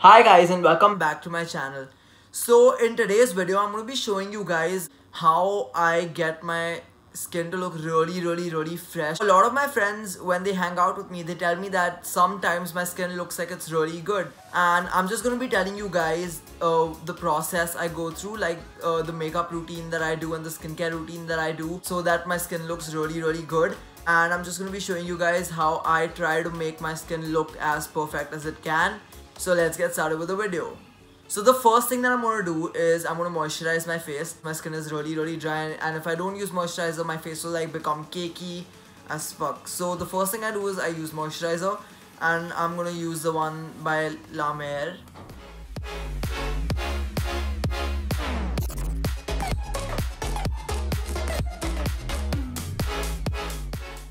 Hi guys and welcome back to my channel. So in today's video I'm going to be showing you guys how I get my skin to look really fresh. A lot of my friends, when they hang out with me, they tell me that sometimes my skin looks like it's really good, and I'm just going to be telling you guys the process I go through, like the makeup routine that I do and the skincare routine that I do, so that my skin looks really good. And I'm just going to be showing you guys how I try to make my skin look as perfect as it can. So let's get started with the video. So the first thing that I'm going to do is I'm going to moisturize my face. My skin is really dry, and if I don't use moisturizer, my face will like become cakey as fuck. So the first thing I do is I use moisturizer, and I'm going to use the one by La Mer.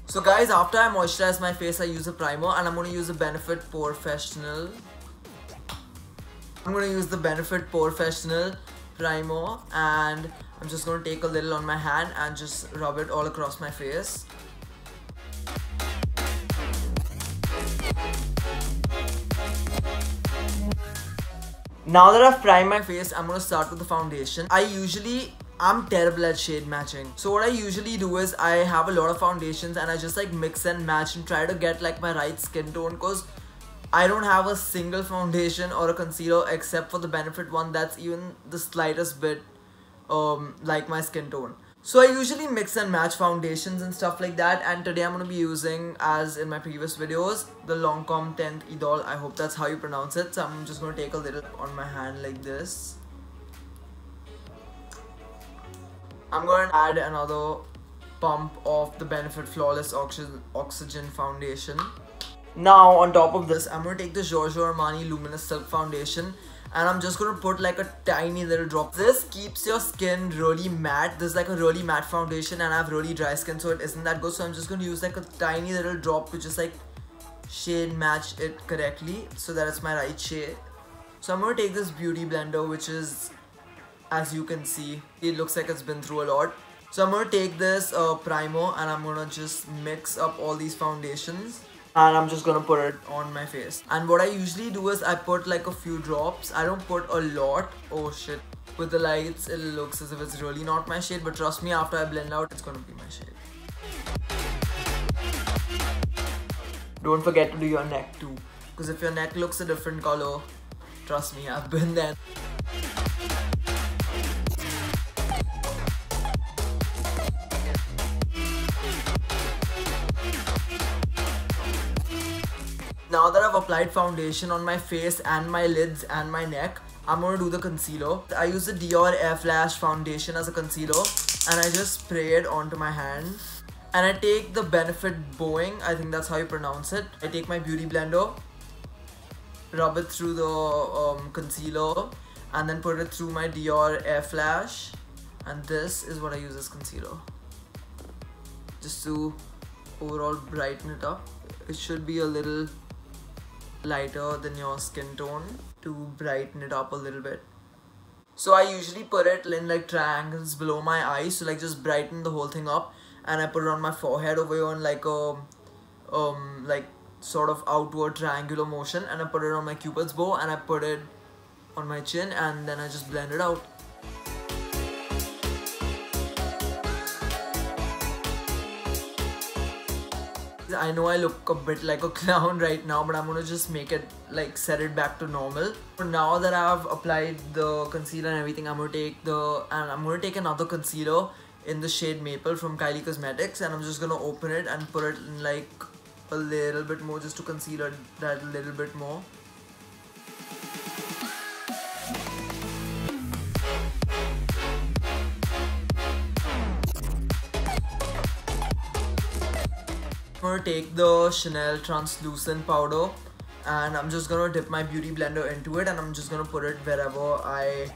So guys, after I moisturize my face, I use a primer, and I'm going to use the Benefit Professional. I'm going to use the Benefit Professional primer, and I'm just going to take a little on my hand and just rub it all across my face. Now that I've primed my face, I'm going to start with the foundation. I'm terrible at shade matching. So what I usually do is I have a lot of foundations and I just like mix and match and try to get like my right skin tone, because I don't have a single foundation or a concealer except for the Benefit one that's even the slightest bit like my skin tone. So I usually mix and match foundations and stuff like that, and today I'm going to be using, as in my previous videos, the Lancome 10th Idol. I hope that's how you pronounce it. So I'm just going to take a little on my hand like this. I'm going to add another pump of the Benefit Flawless Oxygen Foundation. Now on top of this, I'm going to take the Giorgio Armani Luminous Silk Foundation, and I'm just going to put like a tiny little drop. This keeps your skin really matte. This is like a really matte foundation, and I have really dry skin, so it isn't that good. So I'm just going to use like a tiny little drop to just like shade match it correctly so that it's my right shade. So I'm going to take this beauty blender, which is, as you can see, it looks like it's been through a lot. So I'm going to take this primer, and I'm going to just mix up all these foundations, and I'm just gonna put it on my face. And what I usually do is I put like a few drops. I don't put a lot. Oh shit. With the lights it looks as if it's really not my shade, but trust me, after I blend out, it's gonna be my shade. Don't forget to do your neck too, because if your neck looks a different color, trust me, I've been there. Now that I've applied foundation on my face and my lids and my neck, I'm going to do the concealer. I use the Dior Air Flash foundation as a concealer, and I just spray it onto my hand. And I take the Benefit Bowing, I think that's how you pronounce it. I take my beauty blender, rub it through the concealer, and then put it through my Dior Air Flash. And this is what I use as concealer, just to overall brighten it up. It should be a little lighter than your skin tone to brighten it up a little bit. So I usually put it in like triangles below my eyes, so like just brighten the whole thing up. And I put it on my forehead over here in like a like sort of outward triangular motion, and I put it on my cupid's bow, and I put it on my chin, and then I just blend it out. I know I look a bit like a clown right now, but I'm gonna just make it like set it back to normal. But now that I've applied the concealer and everything, I'm gonna take another concealer in the shade Maple from Kylie Cosmetics, and I'm just gonna open it and put it in like a little bit more, just to conceal that a little bit more. I'm going to take the Chanel translucent powder, and I'm just going to dip my beauty blender into it, and I'm just going to put it wherever I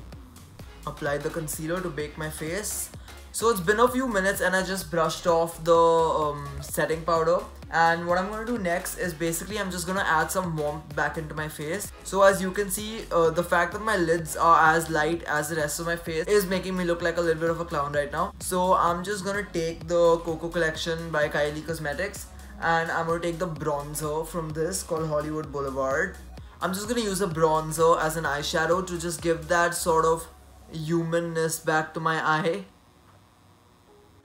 applied the concealer to bake my face. So it's been a few minutes, and I just brushed off the setting powder. And what I'm going to do next is basically I'm just going to add some warmth back into my face. So as you can see, the fact that my lids are as light as the rest of my face is making me look like a little bit of a clown right now. So I'm just going to take the Coco Collection by Kylie Cosmetics, and I'm going to take the bronzer from this called Hollywood Boulevard. I'm just gonna use a bronzer as an eyeshadow to just give that sort of humanness back to my eye.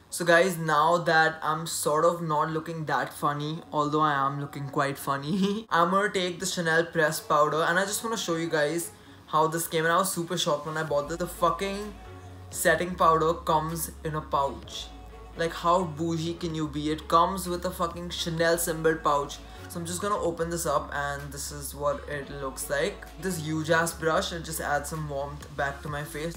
So guys, now that I'm sort of not looking that funny, although I am looking quite funny, I'm gonna take the Chanel pressed powder and I just wanna show you guys how this came, and I was super shocked when I bought this. The fucking setting powder comes in a pouch. Like, how bougie can you be? It comes with a fucking Chanel symbol pouch. So I'm just gonna open this up and this is what it looks like. This huge ass brush, and just add some warmth back to my face.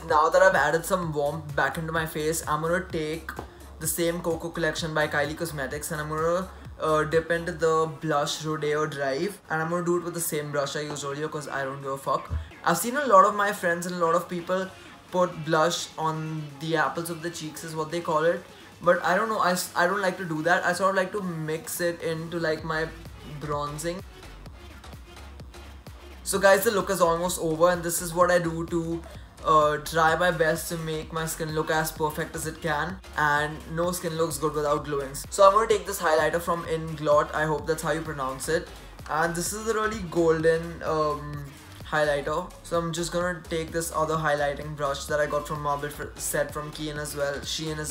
Now that I've added some warmth back into my face, I'm gonna take the same Coco collection by Kylie Cosmetics and I'm gonna dip into the blush Rodeo Drive, and I'm gonna do it with the same brush I used earlier because I don't give a fuck. I've seen a lot of my friends and a lot of people put blush on the apples of the cheeks is what they call it, but I don't know, I don't like to do that. I sort of like to mix it into like my bronzing. So guys, the look is almost over and this is what I do to try my best to make my skin look as perfect as it can, and no skin looks good without glowing. So I'm going to take this highlighter from Inglot, I hope that's how you pronounce it, and this is a really golden highlighter. So I'm just going to take this other highlighting brush that I got from Marble set from Shein as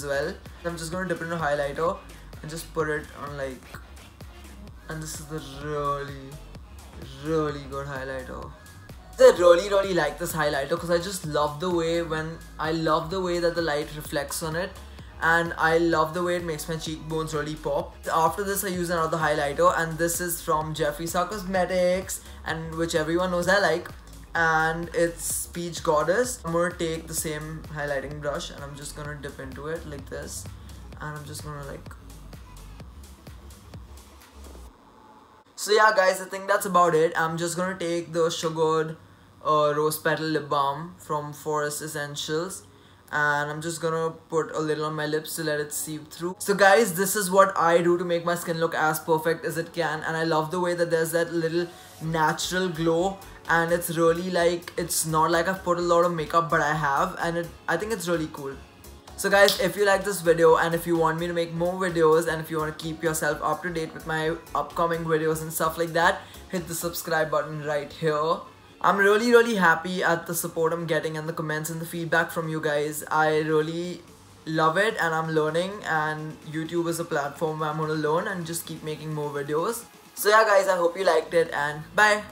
well. I'm just going to dip into highlighter and just put it on like, and this is the really good highlighter. I really like this highlighter because I just love the way that the light reflects on it, and I love the way it makes my cheekbones really pop. After this I use another highlighter, and this is from Jeffree Star Cosmetics, and which everyone knows I like, and it's Peach Goddess. I'm gonna take the same highlighting brush and I'm just gonna dip into it like this, and I'm just gonna like. So yeah guys, I think that's about it. I'm just gonna take the sugared rose petal lip balm from Forest Essentials, and I'm just gonna put a little on my lips to let it seep through. So guys, this is what I do to make my skin look as perfect as it can, and I love the way that there's that little natural glow, and it's really like, it's not like I've put a lot of makeup, but I have, and I think it's really cool. So guys, if you like this video and if you want me to make more videos and if you want to keep yourself up to date with my upcoming videos and stuff like that, hit the subscribe button right here. I'm really happy at the support I'm getting and the comments and the feedback from you guys. I really love it and I'm learning, and YouTube is a platform where I'm going to learn and just keep making more videos. So yeah guys, I hope you liked it and bye.